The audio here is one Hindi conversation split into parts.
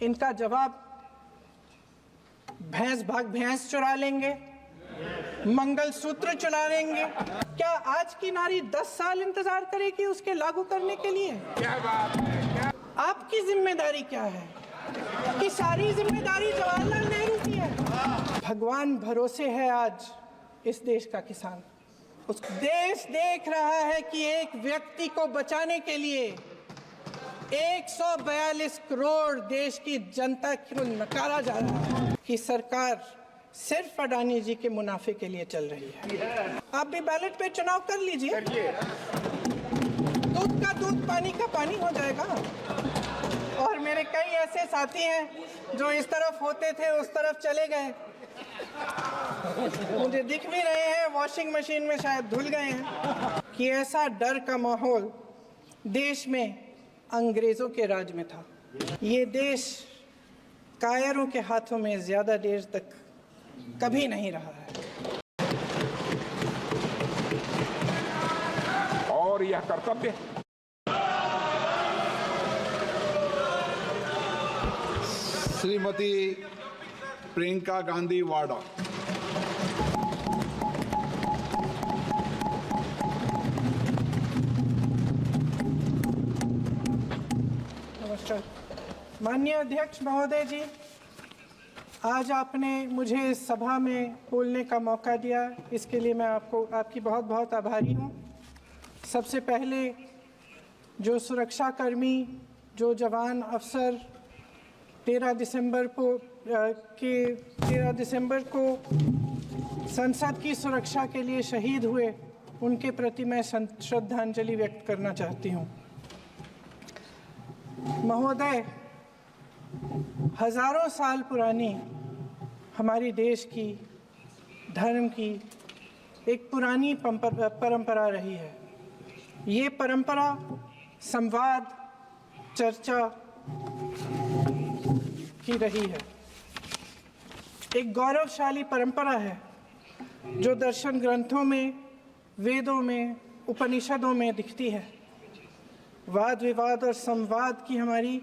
इनका जवाब भैंस चुरा लेंगे, मंगलसूत्र चुरा लेंगे। क्या आज की नारी 10 साल इंतजार करेगी उसके लागू करने के लिए? क्या बात है? आपकी जिम्मेदारी क्या है? कि सारी जिम्मेदारी जवाहरलाल नेहरू की है। भगवान भरोसे है आज इस देश का किसान। उस देश देख रहा है कि एक व्यक्ति को बचाने के लिए 142 करोड़ देश की जनता को नकारा जा रहा है कि सरकार सिर्फ अडानी जी के मुनाफे के लिए चल रही है। आप भी बैलेट पे चुनाव कर लीजिए, दूध का दूध पानी का पानी हो जाएगा। और मेरे कई ऐसे साथी हैं जो इस तरफ होते थे उस तरफ चले गए, मुझे दिख भी रहे हैं, वॉशिंग मशीन में शायद धुल गए हैं। कि ऐसा डर का माहौल देश में अंग्रेजों के राज में था। ये देश कायरों के हाथों में ज्यादा देर तक कभी नहीं रहा है। और यह कर्तव्य श्रीमती प्रियंका गांधी वाड्रा। नमस्कार। माननीय अध्यक्ष महोदय जी, आज आपने मुझे इस सभा में बोलने का मौका दिया, इसके लिए मैं आपकी बहुत बहुत आभारी हूँ। सबसे पहले जो सुरक्षाकर्मी, जो जवान अफसर 13 दिसंबर को संसद की सुरक्षा के लिए शहीद हुए, उनके प्रति मैं श्रद्धांजलि व्यक्त करना चाहती हूँ। महोदय, हजारों साल पुरानी हमारी देश की धर्म की एक पुरानी परंपरा रही है। ये परंपरा संवाद, चर्चा की रही है। एक गौरवशाली परंपरा है जो दर्शन ग्रंथों में, वेदों में, उपनिषदों में दिखती है। वाद विवाद और संवाद की हमारी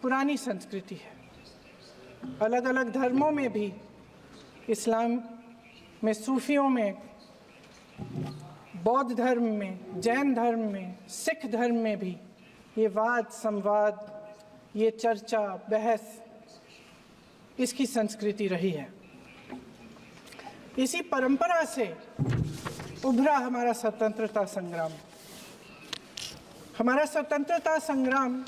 पुरानी संस्कृति है। अलग अलग धर्मों में भी, इस्लाम में, सूफियों में, बौद्ध धर्म में, जैन धर्म में, सिख धर्म में भी ये वाद संवाद, ये चर्चा बहस, इसकी संस्कृति रही है। इसी परंपरा से उभरा हमारा स्वतंत्रता संग्राम। हमारा स्वतंत्रता संग्राम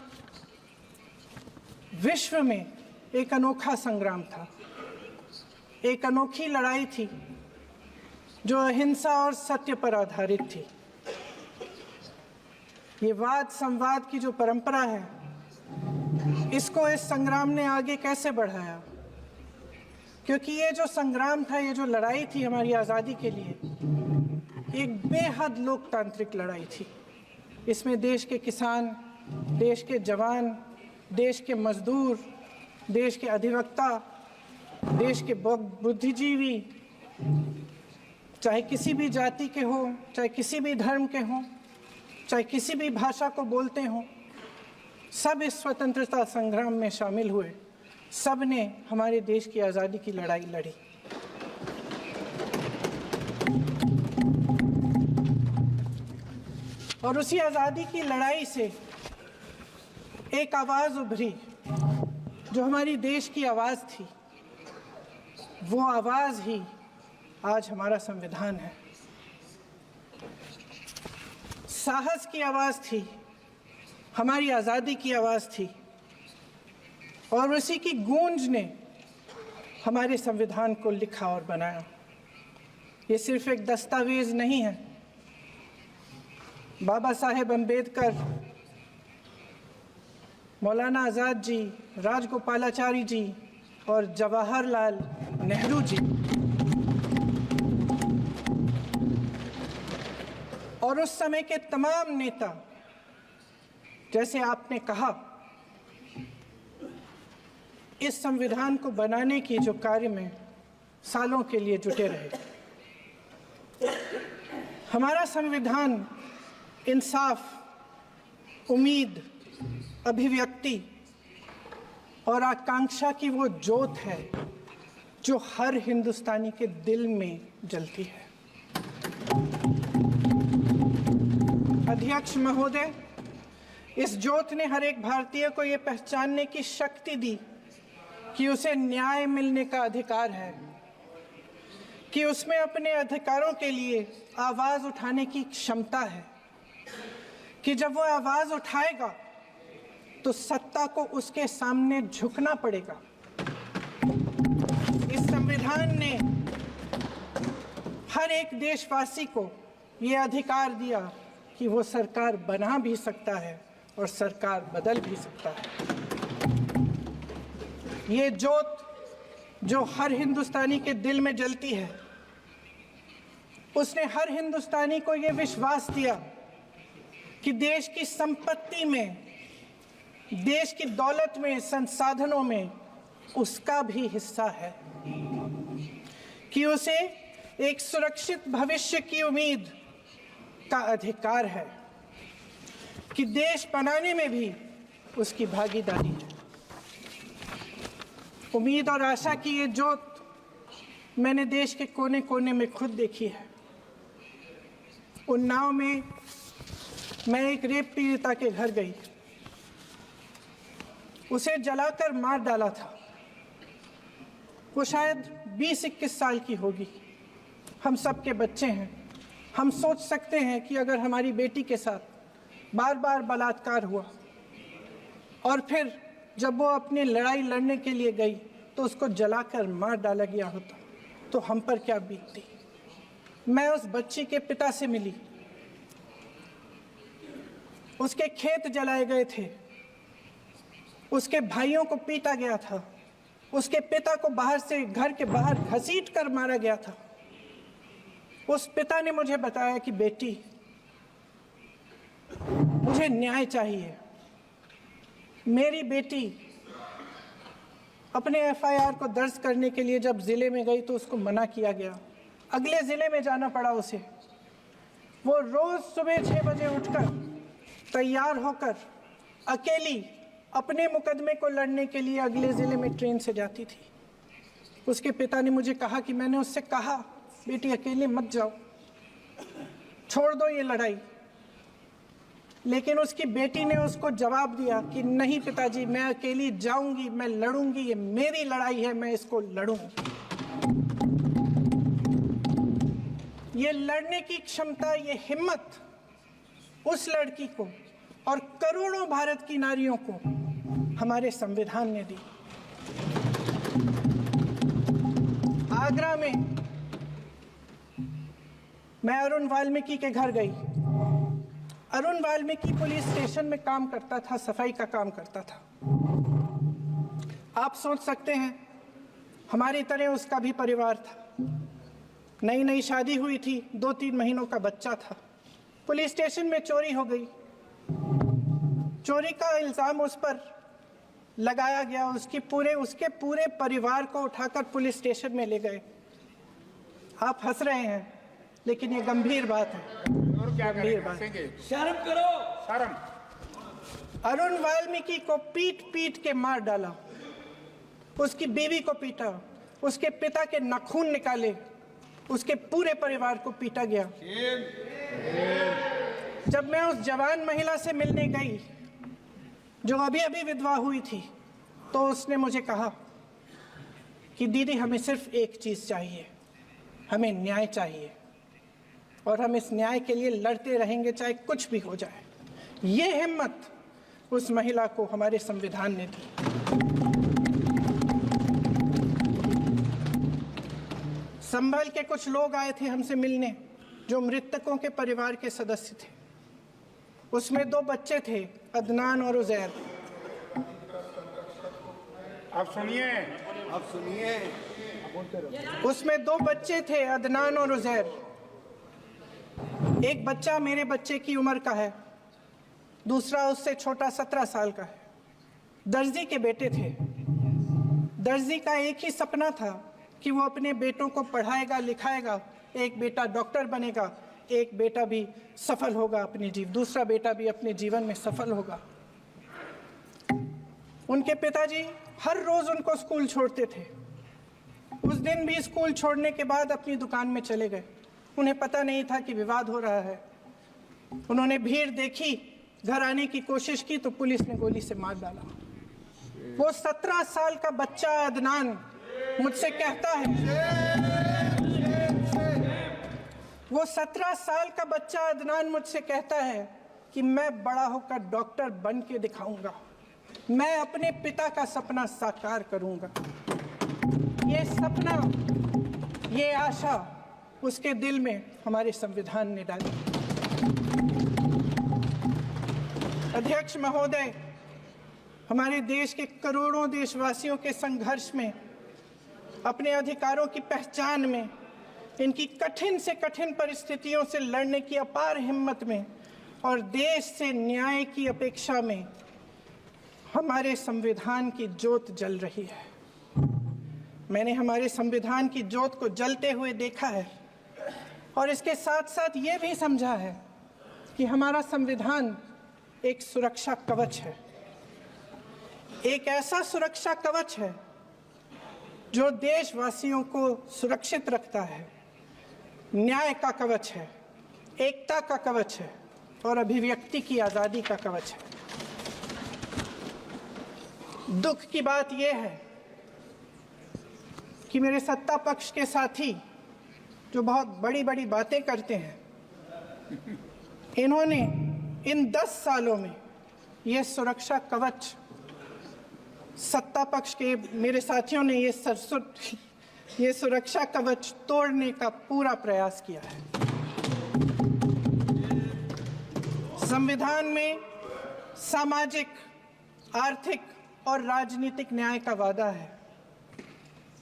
विश्व में एक अनोखा संग्राम था, एक अनोखी लड़ाई थी जो अहिंसा और सत्य पर आधारित थी। ये वाद संवाद की जो परंपरा है, इसको इस संग्राम ने आगे कैसे बढ़ाया? क्योंकि ये जो संग्राम था, ये जो लड़ाई थी हमारी आज़ादी के लिए, एक बेहद लोकतांत्रिक लड़ाई थी। इसमें देश के किसान, देश के जवान, देश के मजदूर, देश के अधिवक्ता, देश के बुद्धिजीवी, चाहे किसी भी जाति के हो, चाहे किसी भी धर्म के हों, चाहे किसी भी भाषा को बोलते हों, सब इस स्वतंत्रता संग्राम में शामिल हुए। सब ने हमारे देश की आज़ादी की लड़ाई लड़ी। और उसी आज़ादी की लड़ाई से एक आवाज़ उभरी जो हमारी देश की आवाज़ थी। वो आवाज़ ही आज हमारा संविधान है। साहस की आवाज़ थी, हमारी आज़ादी की आवाज़ थी, और उसी की गूंज ने हमारे संविधान को लिखा और बनाया। ये सिर्फ एक दस्तावेज नहीं है। बाबा साहेब अम्बेडकर, मौलाना आज़ाद जी, राजगोपालाचारी जी और जवाहरलाल नेहरू जी और उस समय के तमाम नेता, जैसे आपने कहा, इस संविधान को बनाने की जो कार्य में सालों के लिए जुटे रहे। हमारा संविधान इंसाफ, उम्मीद, अभिव्यक्ति और आकांक्षा की वो जोत है जो हर हिंदुस्तानी के दिल में जलती है। अध्यक्ष महोदय, इस जोत ने हर एक भारतीय को ये पहचानने की शक्ति दी कि उसे न्याय मिलने का अधिकार है, कि उसमें अपने अधिकारों के लिए आवाज उठाने की क्षमता है, कि जब वो आवाज उठाएगा तो सत्ता को उसके सामने झुकना पड़ेगा। इस संविधान ने हर एक देशवासी को ये अधिकार दिया कि वो सरकार बना भी सकता है और सरकार बदल भी सकता है। ये जोत जो हर हिंदुस्तानी के दिल में जलती है, उसने हर हिंदुस्तानी को ये विश्वास दिया कि देश की संपत्ति में, देश की दौलत में, संसाधनों में उसका भी हिस्सा है, कि उसे एक सुरक्षित भविष्य की उम्मीद का अधिकार है, कि देश बनाने में भी उसकी भागीदारी है। उम्मीद और आशा की ये जोत मैंने देश के कोने कोने में खुद देखी है। उन्नाव में मैं एक रेप पीड़िता के घर गई, उसे जलाकर मार डाला था। वो शायद 20-21 साल की होगी। हम सब के बच्चे हैं। हम सोच सकते हैं कि अगर हमारी बेटी के साथ बार बार बलात्कार हुआ और फिर जब वो अपनी लड़ाई लड़ने के लिए गई तो उसको जलाकर मार डाला गया होता तो हम पर क्या बीतती। मैं उस बच्ची के पिता से मिली। उसके खेत जलाए गए थे, उसके भाइयों को पीटा गया था, उसके पिता को बाहर से घर के बाहर घसीट कर मारा गया था। उस पिता ने मुझे बताया कि बेटी, मुझे न्याय चाहिए। मेरी बेटी अपने एफआईआर को दर्ज करने के लिए जब जिले में गई तो उसको मना किया गया। अगले जिले में जाना पड़ा उसे। वो रोज सुबह 6 बजे उठकर तैयार होकर अकेली अपने मुकदमे को लड़ने के लिए अगले जिले में ट्रेन से जाती थी। उसके पिता ने मुझे कहा कि मैंने उससे कहा, बेटी अकेले मत जाओ, छोड़ दो ये लड़ाई। लेकिन उसकी बेटी ने उसको जवाब दिया कि नहीं पिताजी, मैं अकेली जाऊंगी, मैं लड़ूंगी, ये मेरी लड़ाई है, मैं इसको लड़ूंगी। ये लड़ने की क्षमता, ये हिम्मत उस लड़की को और करोड़ों भारत की नारियों को हमारे संविधान ने दी। आगरा में मैं अरुण वाल्मीकि के घर गई। अरुण वाल्मीकि पुलिस स्टेशन में काम करता था, सफाई का काम करता था। आप सोच सकते हैं हमारी तरह उसका भी परिवार था। नई नई शादी हुई थी, 2-3 महीनों का बच्चा था। पुलिस स्टेशन में चोरी हो गई। चोरी का इल्जाम उस पर लगाया गया। उसके पूरे परिवार को उठाकर पुलिस स्टेशन में ले गए। आप हंस रहे हैं, लेकिन ये गंभीर बात है। गंभीर बात। शर्म करो, शर्म। अरुण वाल्मीकि को पीट पीट के मार डाला, उसकी बीवी को पीटा, उसके पिता के नाखून निकाले, उसके पूरे परिवार को पीटा गया। जब मैं उस जवान महिला से मिलने गई जो अभी अभी विधवा हुई थी, तो उसने मुझे कहा कि दीदी, हमें सिर्फ एक चीज चाहिए, हमें न्याय चाहिए और हम इस न्याय के लिए लड़ते रहेंगे, चाहे कुछ भी हो जाए। ये हिम्मत उस महिला को हमारे संविधान ने दी। संभल के कुछ लोग आए थे हमसे मिलने जो मृतकों के परिवार के सदस्य थे। उसमें 2 बच्चे थे, अदनान और उजैर। अब सुनिए, उसमें 2 बच्चे थे, अदनान और उजैर। एक बच्चा मेरे बच्चे की उम्र का है, दूसरा उससे छोटा 17 साल का है। दर्जी के बेटे थे। दर्जी का एक ही सपना था कि वो अपने बेटों को पढ़ाएगा, लिखाएगा। एक बेटा डॉक्टर बनेगा, एक बेटा भी सफल होगा दूसरा बेटा भी अपने जीवन में सफल होगा। उनके पिताजी हर रोज उनको स्कूल छोड़ते थे। उस दिन भी स्कूल छोड़ने के बाद अपनी दुकान में चले गए। उन्हें पता नहीं था कि विवाद हो रहा है। उन्होंने भीड़ देखी, घर आने की कोशिश की तो पुलिस ने गोली से मार डाला। वो 17 साल का बच्चा अदनान मुझसे कहता है, वो 17 साल का बच्चा अदनान मुझसे कहता है कि मैं बड़ा होकर डॉक्टर बन के दिखाऊंगा, मैं अपने पिता का सपना साकार करूंगा। ये सपना, ये आशा उसके दिल में हमारे संविधान ने डाली। अध्यक्ष महोदय, हमारे देश के करोड़ों देशवासियों के संघर्ष में, अपने अधिकारों की पहचान में, इनकी कठिन से कठिन परिस्थितियों से लड़ने की अपार हिम्मत में और देश से न्याय की अपेक्षा में हमारे संविधान की ज्योत जल रही है। मैंने हमारे संविधान की ज्योत को जलते हुए देखा है और इसके साथ साथ ये भी समझा है कि हमारा संविधान एक सुरक्षा कवच है, एक ऐसा सुरक्षा कवच है जो देशवासियों को सुरक्षित रखता है, न्याय का कवच है, एकता का कवच है और अभिव्यक्ति की आज़ादी का कवच है। दुख की बात यह है कि मेरे सत्ता पक्ष के साथी जो बहुत बड़ी बड़ी बातें करते हैं, इन्होंने इन 10 सालों में यह सुरक्षा कवच, सत्ता पक्ष के मेरे साथियों ने ये सुरक्षा कवच तोड़ने का पूरा प्रयास किया है। संविधान में सामाजिक, आर्थिक और राजनीतिक न्याय का वादा है।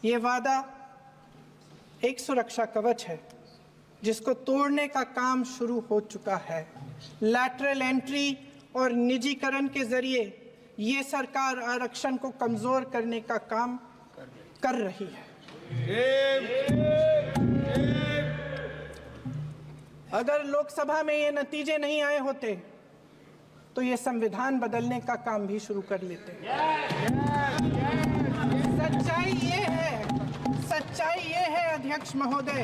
ये वादा एक सुरक्षा कवच है जिसको तोड़ने का काम शुरू हो चुका है। लैटरल एंट्री और निजीकरण के जरिए ये सरकार आरक्षण को कमजोर करने का काम कर रही है। अगर लोकसभा में ये नतीजे नहीं आए होते तो ये संविधान बदलने का काम भी शुरू कर लेते। सच्चाई ये है अध्यक्ष महोदय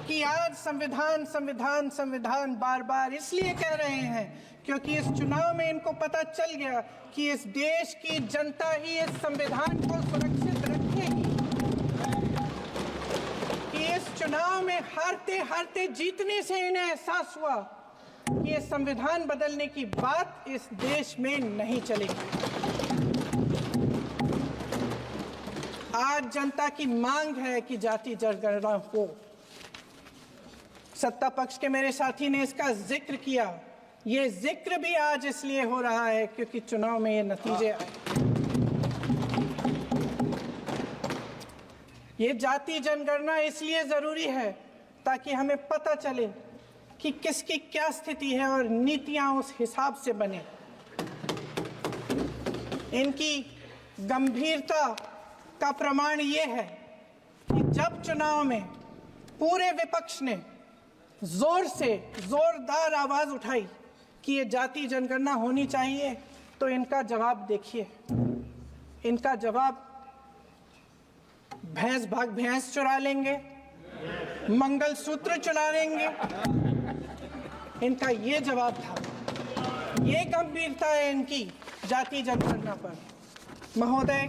कि आज संविधान बार बार इसलिए कह रहे हैं क्योंकि इस चुनाव में इनको पता चल गया कि इस देश की जनता ही इस संविधान को सुरक्षित रखेगी, कि इस चुनाव में हारते हारते जीतने से इन्हें एहसास हुआ कि ये संविधान बदलने की बात इस देश में नहीं चलेगी। आज जनता की मांग है कि जाति जनगणना हो। सत्ता पक्ष के मेरे साथी ने इसका जिक्र किया। ये जिक्र भी आज इसलिए हो रहा है क्योंकि चुनाव में ये नतीजे आए। ये जाति जनगणना इसलिए जरूरी है ताकि हमें पता चले कि किसकी क्या स्थिति है और नीतियां उस हिसाब से बने। इनकी गंभीरता का प्रमाण ये है कि जब चुनाव में पूरे विपक्ष ने जोरदार आवाज उठाई कि ये जाति जनगणना होनी चाहिए, तो इनका जवाब देखिए। इनका जवाब भैंस भाग भैंस चुरा लेंगे, मंगलसूत्र चुरा लेंगे, इनका ये जवाब था। ये गंभीरता है इनकी जाति जनगणना पर। महोदय,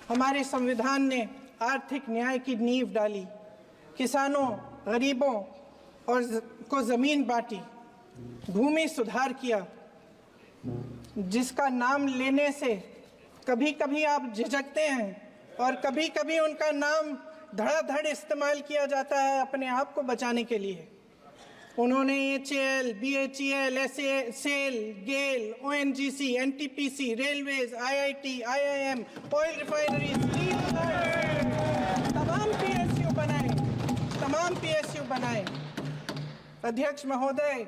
हमारे संविधान ने आर्थिक न्याय की नींव डाली, किसानों, गरीबों और को जमीन बांटी, भूमि सुधार किया, जिसका नाम लेने से कभी कभी आप झिझकते हैं और कभी कभी उनका नाम धड़ाधड़ इस्तेमाल किया जाता है अपने आप को बचाने के लिए। उन्होंने HAL, BHEL, SAIL, GAIL, ONGC, NTPC, railways, IIT, IIM, oil refinery, तमाम PSU बनाए। अध्यक्ष महोदय,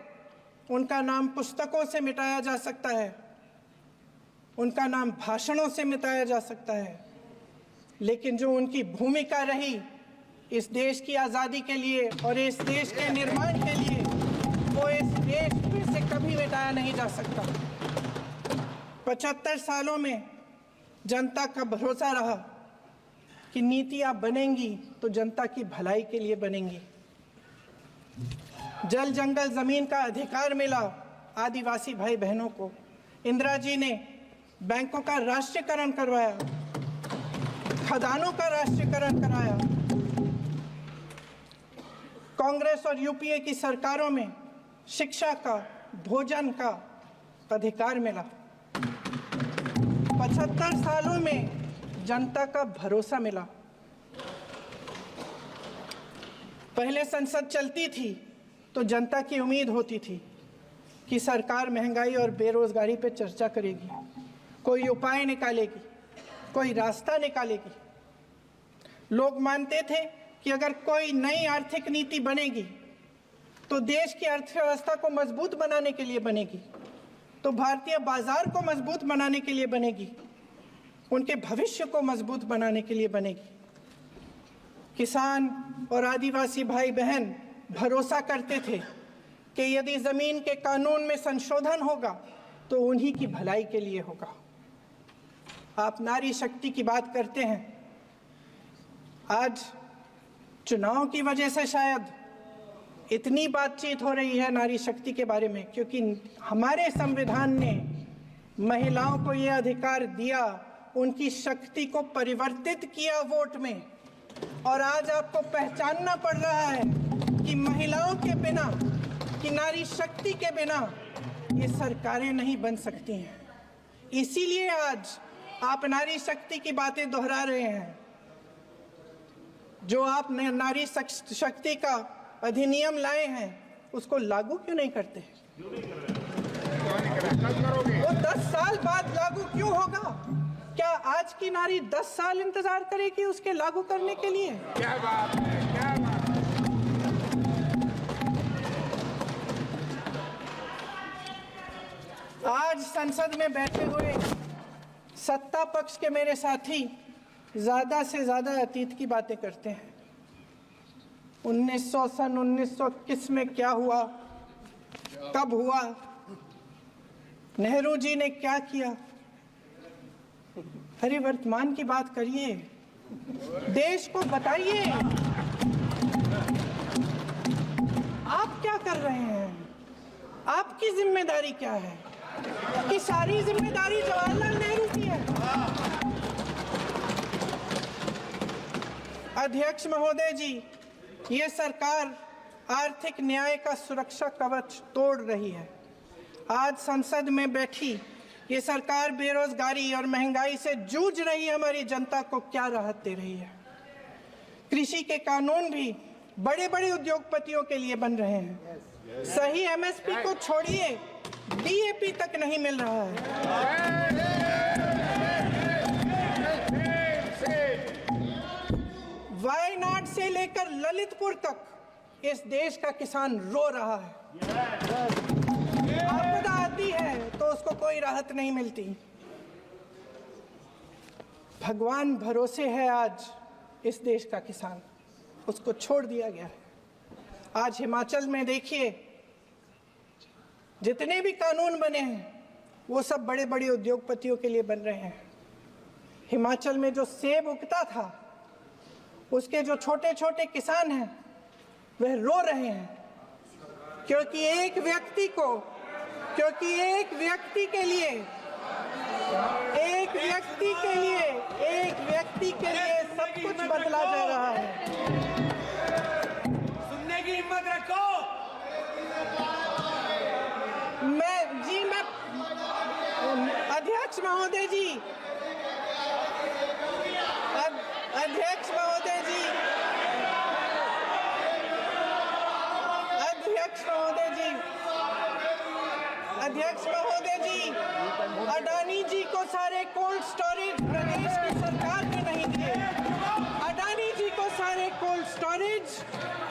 उनका नाम पुस्तकों से मिटाया जा सकता है, उनका नाम भाषणों से मिटाया जा सकता है, लेकिन जो उनकी भूमिका रही इस देश की आज़ादी के लिए और इस देश के निर्माण के लिए, वो इस देश में से कभी मिटाया नहीं जा सकता। 75 सालों में जनता का भरोसा रहा कि नीतियां बनेंगी तो जनता की भलाई के लिए बनेंगी। जल जंगल जमीन का अधिकार मिला आदिवासी भाई बहनों को। इंदिरा जी ने बैंकों का राष्ट्रीयकरण करवाया, खदानों का राष्ट्रीयकरण कराया। कांग्रेस और यूपीए की सरकारों में शिक्षा का, भोजन का अधिकार मिला। 75 सालों में जनता का भरोसा मिला। पहले संसद चलती थी तो जनता की उम्मीद होती थी कि सरकार महंगाई और बेरोजगारी पर चर्चा करेगी, कोई उपाय निकालेगी, कोई रास्ता निकालेगी। लोग मानते थे कि अगर कोई नई आर्थिक नीति बनेगी तो देश की अर्थव्यवस्था को मजबूत बनाने के लिए बनेगी, तो भारतीय बाजार को मजबूत बनाने के लिए बनेगी, उनके भविष्य को मजबूत बनाने के लिए बनेगी। किसान और आदिवासी भाई बहन भरोसा करते थे कि यदि जमीन के कानून में संशोधन होगा तो उन्हीं की भलाई के लिए होगा। आप नारी शक्ति की बात करते हैं। आज चुनाव की वजह से शायद इतनी बातचीत हो रही है नारी शक्ति के बारे में, क्योंकि हमारे संविधान ने महिलाओं को यह अधिकार दिया, उनकी शक्ति को परिवर्तित किया वोट में। और आज आपको पहचानना पड़ रहा है कि महिलाओं के बिना, कि नारी शक्ति के बिना ये सरकारें नहीं बन सकती हैं। इसीलिए आज आप नारी शक्ति की बातें दोहरा रहे हैं। जो आप नारी शक्ति का अधिनियम लाए हैं उसको लागू क्यों नहीं करते? वो 10 साल बाद लागू क्यों होगा? क्या आज की नारी 10 साल इंतजार करेगी उसके लागू करने के लिए? क्या बात है, क्या बात है। आज संसद में बैठे हुए सत्ता पक्ष के मेरे साथी ज्यादा से ज्यादा अतीत की बातें करते हैं। 1921 में क्या हुआ, कब हुआ, नेहरू जी ने क्या किया। अरे वर्तमान की बात करिए, देश को बताइए आप क्या कर रहे हैं, आपकी जिम्मेदारी क्या है? कि सारी जिम्मेदारी जवाहरलाल नेहरू की है। अध्यक्ष महोदय जी, ये सरकार आर्थिक न्याय का सुरक्षा कवच तोड़ रही है। आज संसद में बैठी ये सरकार बेरोजगारी और महंगाई से जूझ रही हमारी जनता को क्या राहत दे रही है? कृषि के कानून भी बड़े बड़े उद्योगपतियों के लिए बन रहे हैं। सही एमएसपी को छोड़िए, डीएपी तक नहीं मिल रहा है। वायनाड से लेकर ललितपुर तक इस देश का किसान रो रहा है। आपदा आती है तो उसको कोई राहत नहीं मिलती। भगवान भरोसे है आज इस देश का किसान, उसको छोड़ दिया गया है। आज हिमाचल में देखिए, जितने भी कानून बने हैं वो सब बड़े बड़े उद्योगपतियों के लिए बन रहे हैं। हिमाचल में जो सेब उगता था उसके जो छोटे छोटे किसान हैं वह रो रहे हैं, क्योंकि एक व्यक्ति के लिए सब कुछ बदला जा रहा है। सुनने की हिम्मत रखो। अध्यक्ष महोदय जी, अध्यक्ष महोदय जी, अडानी जी को सारे कोल्ड स्टोरेज प्रदेश की सरकार ने नहीं दिए। अडानी जी को सारे कोल्ड स्टोरेज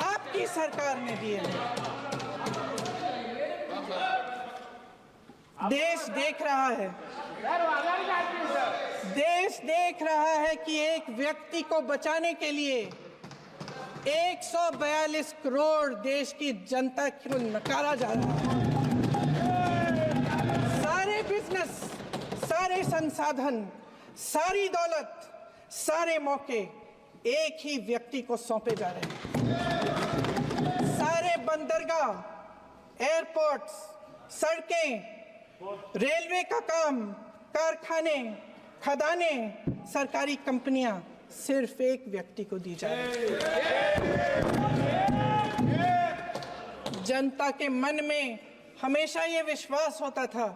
आपकी सरकार ने दिए हैं। देश देख रहा है कि एक व्यक्ति को बचाने के लिए 142 करोड़ देश की जनता को नकारा जा रहा है। सारे बिजनेस, सारे संसाधन, सारी दौलत, सारे मौके एक ही व्यक्ति को सौंपे जा रहे हैं। सारे बंदरगाह, एयरपोर्ट्स, सड़कें, रेलवे का काम, कारखाने, खदानें, सरकारी कंपनियां सिर्फ एक व्यक्ति को दी जा रही है। जनता के मन में हमेशा ये विश्वास होता था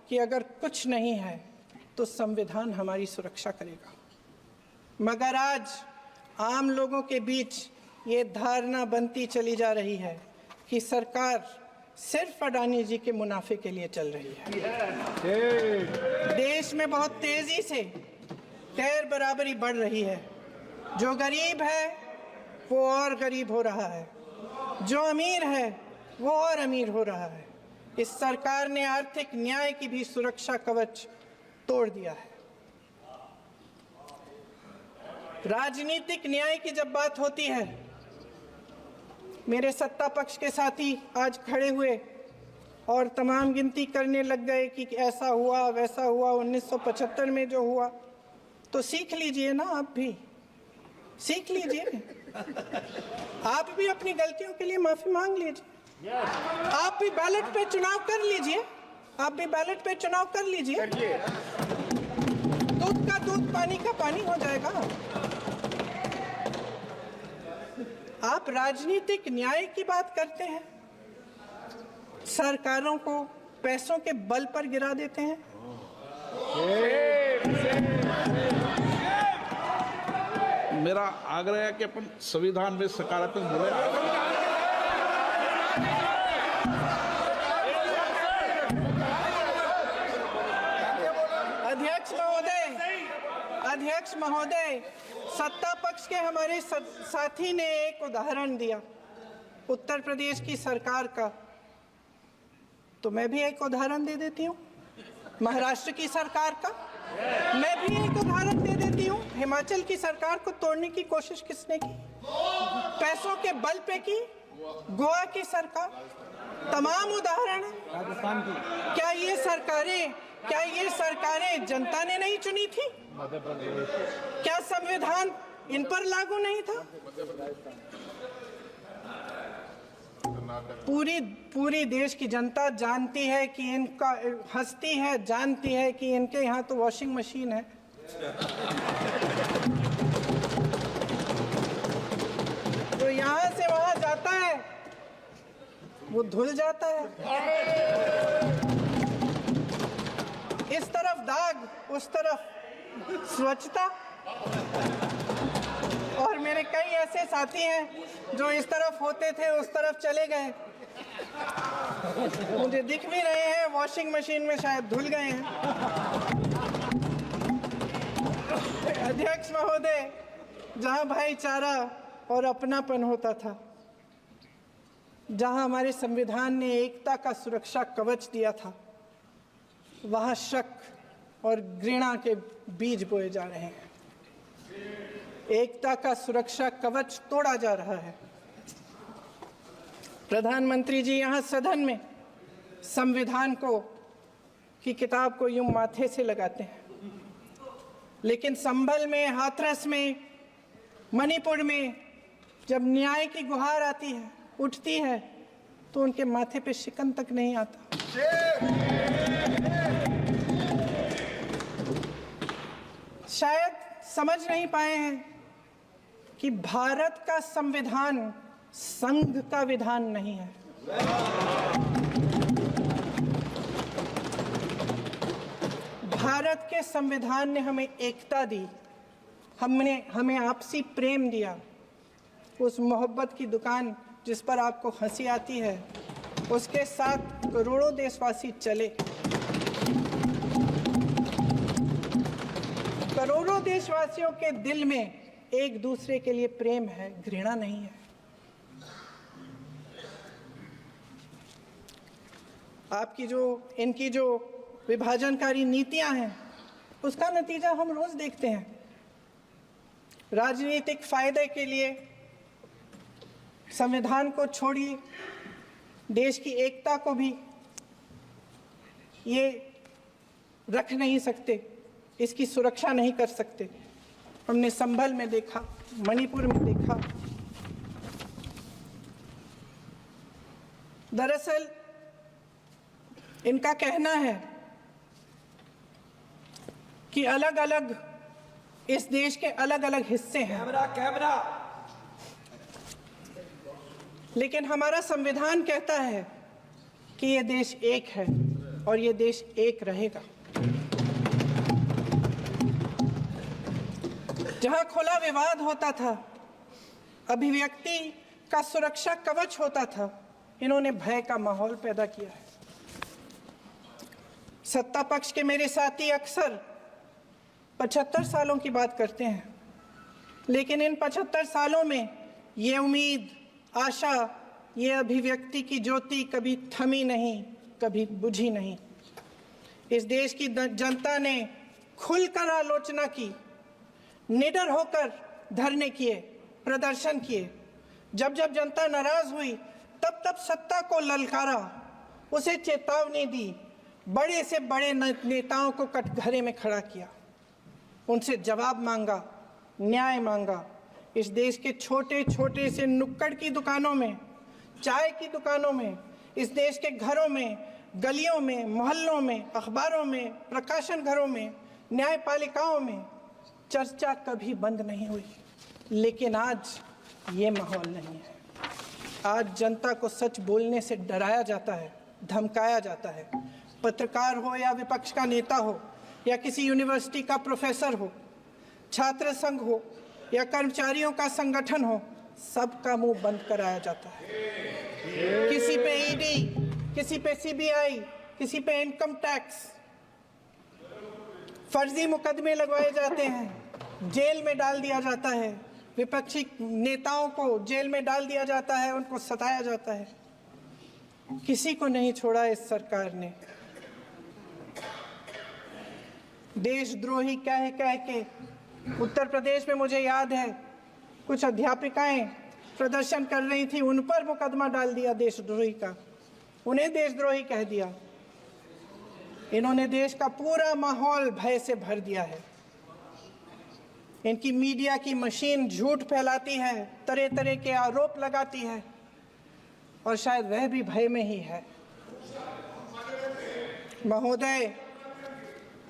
कि अगर कुछ नहीं है तो संविधान हमारी सुरक्षा करेगा, मगर आज आम लोगों के बीच ये धारणा बनती चली जा रही है कि सरकार सिर्फ अडानी जी के मुनाफे के लिए चल रही है। देश में बहुत तेजी से गैर बराबरी बढ़ रही है। जो गरीब है वो और गरीब हो रहा है, जो अमीर है वो और अमीर हो रहा है। इस सरकार ने आर्थिक न्याय की भी सुरक्षा कवच तोड़ दिया है। राजनीतिक न्याय की जब बात होती है, मेरे सत्ता पक्ष के साथी आज खड़े हुए और तमाम गिनती करने लग गए कि ऐसा हुआ वैसा हुआ, 1975 में जो हुआ, तो सीख लीजिए ना, आप भी सीख लीजिए। आप भी अपनी गलतियों के लिए माफी मांग लीजिए। आप भी बैलेट पे चुनाव कर लीजिए, आप भी बैलेट पे चुनाव कर लीजिए। दूध का दूध, पानी का पानी हो जाएगा। आप राजनीतिक न्याय की बात करते हैं, सरकारों को पैसों के बल पर गिरा देते हैं। मेरा आग्रह है कि अपन संविधान में सकारात्मक बोले। अध्यक्ष महोदय, सत्ता पक्ष के हमारे साथी ने एक उदाहरण दिया उत्तर प्रदेश की सरकार का, तो मैं भी एक उदाहरण दे देती हूँ महाराष्ट्र की सरकार का। मैं भी एक उदाहरण दे देती हूँ हिमाचल की सरकार को तोड़ने की कोशिश किसने की, पैसों के बल पे की, गोवा की सरकार। तमाम उदाहरण है। राजस्थान की क्या ये सरकारें जनता ने नहीं चुनी थी? क्या संविधान इन पर लागू नहीं था? पूरी देश की जनता जानती है कि इनका, हंसती है, जानती है कि इनके यहाँ तो वॉशिंग मशीन है। जो यहाँ से वहां जाता है वो धुल जाता है। इस तरफ दाग, उस तरफ स्वच्छता। और मेरे कई ऐसे साथी हैं जो इस तरफ होते थे उस तरफ चले गए, मुझे दिख भी रहे हैं, वॉशिंग मशीन में शायद धुल गए हैं। अध्यक्ष महोदय, जहां भाईचारा और अपनापन होता था, जहां हमारे संविधान ने एकता का सुरक्षा कवच दिया था, वहां शक और घृणा के बीज बोए जा रहे हैं। एकता का सुरक्षा कवच तोड़ा जा रहा है। प्रधानमंत्री जी यहाँ सदन में संविधान की किताब को यूं माथे से लगाते हैं, लेकिन संभल में, हाथरस में, मणिपुर में जब न्याय की गुहार आती है, उठती है, तो उनके माथे पे शिकन तक नहीं आता। शायद समझ नहीं पाए हैं कि भारत का संविधान संघ का विधान नहीं है। भारत के संविधान ने हमें एकता दी, हमें आपसी प्रेम दिया। उस मोहब्बत की दुकान जिस पर आपको हंसी आती है, उसके साथ करोड़ों देशवासी चले। करोड़ों देशवासियों के दिल में एक दूसरे के लिए प्रेम है, घृणा नहीं है। इनकी जो विभाजनकारी नीतियां हैं, उसका नतीजा हम रोज देखते हैं। राजनीतिक फायदे के लिए संविधान को छोड़िए, देश की एकता को भी ये रख नहीं सकते। इसकी सुरक्षा नहीं कर सकते। हमने संभल में देखा, मणिपुर में देखा। दरअसल इनका कहना है कि अलग अलग इस देश के अलग अलग हिस्से हैं, लेकिन हमारा संविधान कहता है कि ये देश एक है और ये देश एक रहेगा। जहां खुला विवाद होता था, अभिव्यक्ति का सुरक्षा कवच होता था, इन्होंने भय का माहौल पैदा किया है। सत्ता पक्ष के मेरे साथी अक्सर 75 सालों की बात करते हैं, लेकिन इन 75 सालों में ये उम्मीद, आशा, ये अभिव्यक्ति की ज्योति कभी थमी नहीं, कभी बुझी नहीं। इस देश की जनता ने खुलकर आलोचना की, निडर होकर धरने किए, प्रदर्शन किए। जब जब जनता नाराज हुई, तब तब सत्ता को ललकारा, उसे चेतावनी दी, बड़े से बड़े नेताओं को कटघरे में खड़ा किया, उनसे जवाब मांगा, न्याय मांगा। इस देश के छोटे छोटे से नुक्कड़ की दुकानों में, चाय की दुकानों में, इस देश के घरों में, गलियों में, मोहल्लों में, अखबारों में, प्रकाशन घरों में, न्यायपालिकाओं में चर्चा कभी बंद नहीं हुई। लेकिन आज ये माहौल नहीं है। आज जनता को सच बोलने से डराया जाता है, धमकाया जाता है। पत्रकार हो या विपक्ष का नेता हो या किसी यूनिवर्सिटी का प्रोफेसर हो, छात्र संघ हो या कर्मचारियों का संगठन हो, सबका मुंह बंद कराया जाता है। किसी पे ईडी, किसी पे सीबीआई, किसी पे इनकम टैक्स, फर्जी मुकदमे लगवाए जाते हैं, जेल में डाल दिया जाता है, विपक्षी नेताओं को जेल में डाल दिया जाता है, उनको सताया जाता है। किसी को नहीं छोड़ा इस सरकार ने। देशद्रोही कह कह के उत्तर प्रदेश में मुझे याद है कुछ अध्यापिकाएं प्रदर्शन कर रही थी, उन पर मुकदमा डाल दिया देशद्रोही का, उन्हें देशद्रोही कह दिया। इन्होंने देश का पूरा माहौल भय से भर दिया है। इनकी मीडिया की मशीन झूठ फैलाती है, तरह तरह के आरोप लगाती है, और शायद वह भी भय में ही है। महोदय,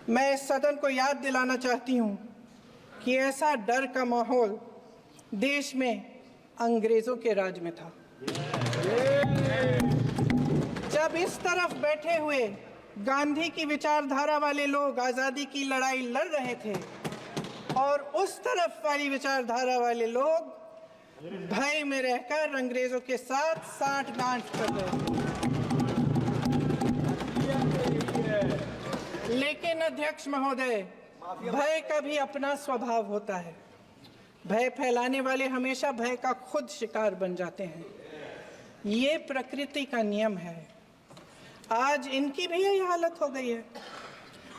मैं इस सदन को याद दिलाना चाहती हूँ कि ऐसा डर का माहौल देश में अंग्रेजों के राज में था। जब इस तरफ बैठे हुए गांधी की विचारधारा वाले लोग आज़ादी की लड़ाई लड़ रहे थे और उस तरफ वाली विचारधारा वाले लोग भय में रहकर अंग्रेजों के साथ साठगांठ कर रहे थे। लेकिन अध्यक्ष महोदय, भय का भी अपना स्वभाव होता है। भय फैलाने वाले हमेशा भय का खुद शिकार बन जाते हैं। ये प्रकृति का नियम है। आज इनकी भी यही हालत हो गई है।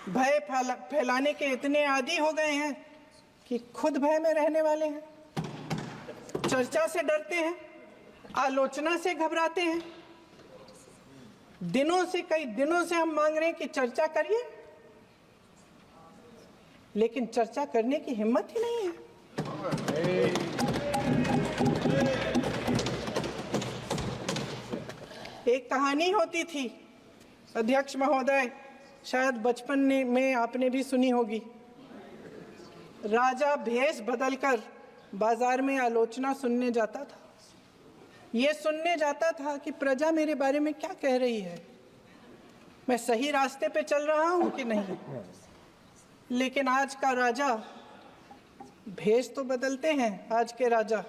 भय फैलाने के इतने आदी हो गए हैं कि खुद भय में रहने वाले हैं, चर्चा से डरते हैं, आलोचना से घबराते हैं। कई दिनों से हम मांग रहे हैं कि चर्चा करिए, लेकिन चर्चा करने की हिम्मत ही नहीं है। एक कहानी होती थी अध्यक्ष महोदय, शायद बचपन में आपने भी सुनी होगी। राजा भेष बदलकर बाजार में आलोचना सुनने जाता था। ये सुनने जाता था कि प्रजा मेरे बारे में क्या कह रही है, मैं सही रास्ते पे चल रहा हूं कि नहीं। लेकिन आज का राजा, भेष तो बदलते हैं आज के राजा,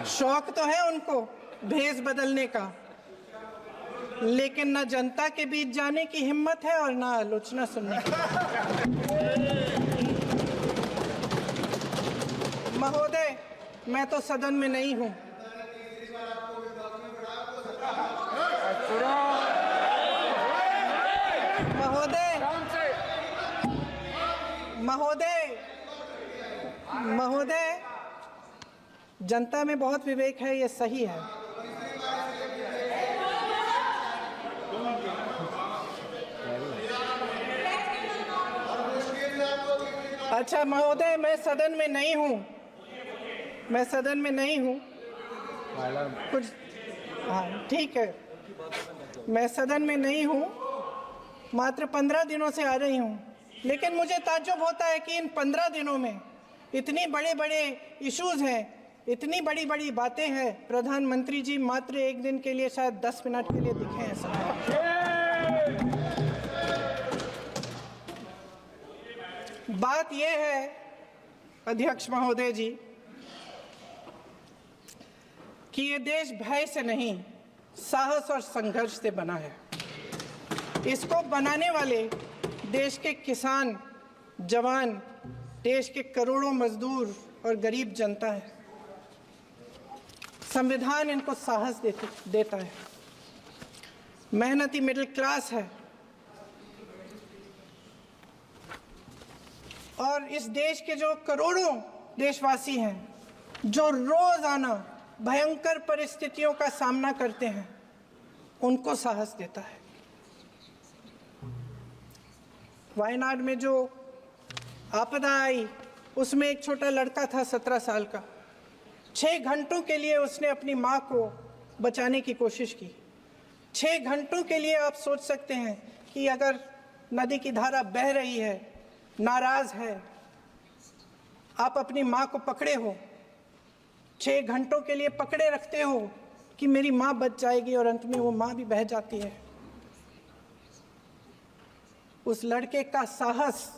शौक तो है उनको भेष बदलने का, लेकिन न जनता के बीच जाने की हिम्मत है और न आलोचना सुनने की। महोदय, मैं तो सदन में नहीं हूं। महोदय, जनता में बहुत विवेक है, ये सही है। अच्छा महोदय, मैं सदन में नहीं हूँ, मैं सदन में नहीं हूँ कुछ। हाँ ठीक है, मैं सदन में नहीं हूँ, मात्र 15 दिनों से आ रही हूँ, लेकिन मुझे ताज्जुब होता है कि इन 15 दिनों में इतनी बड़े बड़े इश्यूज हैं, इतनी बड़ी बड़ी बातें हैं, प्रधानमंत्री जी मात्र एक दिन के लिए, शायद 10 मिनट के लिए दिखे हैं सब। बात यह है अध्यक्ष महोदय जी कि ये देश भय से नहीं, साहस और संघर्ष से बना है। इसको बनाने वाले देश के किसान, जवान, देश के करोड़ों मजदूर और गरीब जनता है। संविधान इनको साहस देता है। मेहनती मिडिल क्लास है और इस देश के जो करोड़ों देशवासी हैं, जो रोजाना भयंकर परिस्थितियों का सामना करते हैं, उनको साहस देता है। वायनाड में जो आपदा आई, उसमें एक छोटा लड़का था 17 साल का। 6 घंटों के लिए उसने अपनी माँ को बचाने की कोशिश की। 6 घंटों के लिए आप सोच सकते हैं कि अगर नदी की धारा बह रही है, नाराज है, आप अपनी माँ को पकड़े हो, 6 घंटों के लिए पकड़े रखते हो कि मेरी माँ बच जाएगी, और अंत में वो माँ भी बह जाती है। उस लड़के का साहस,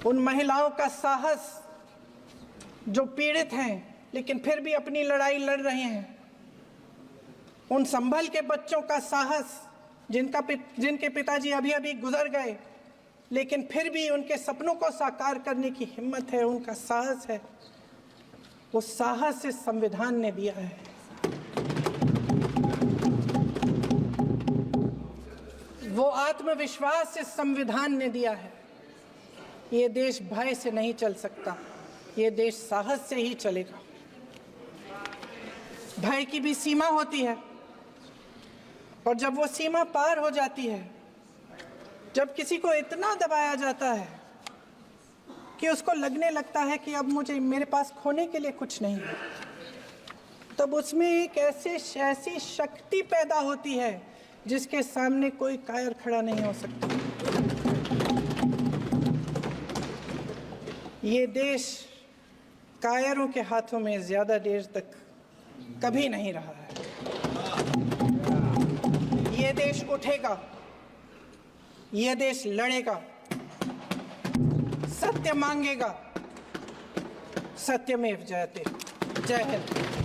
उन महिलाओं का साहस जो पीड़ित हैं लेकिन फिर भी अपनी लड़ाई लड़ रहे हैं, उन संभल के बच्चों का साहस जिनके पिताजी अभी अभी गुजर गए लेकिन फिर भी उनके सपनों को साकार करने की हिम्मत है, उनका साहस है, वो साहस इस संविधान ने दिया है। वो आत्मविश्वास इस संविधान ने दिया है। ये देश भय से नहीं चल सकता, ये देश साहस से ही चलेगा। भय की भी सीमा होती है, और जब वो सीमा पार हो जाती है, जब किसी को इतना दबाया जाता है कि उसको लगने लगता है कि अब मेरे पास खोने के लिए कुछ नहीं है, तब उसमें एक ऐसी शक्ति पैदा होती है जिसके सामने कोई कायर खड़ा नहीं हो सकता। ये देश कायरों के हाथों में ज्यादा देर तक कभी नहीं रहा है। ये देश उठेगा, ये देश लड़ेगा, सत्य मांगेगा, सत्यमेव जयते। जय हिंद।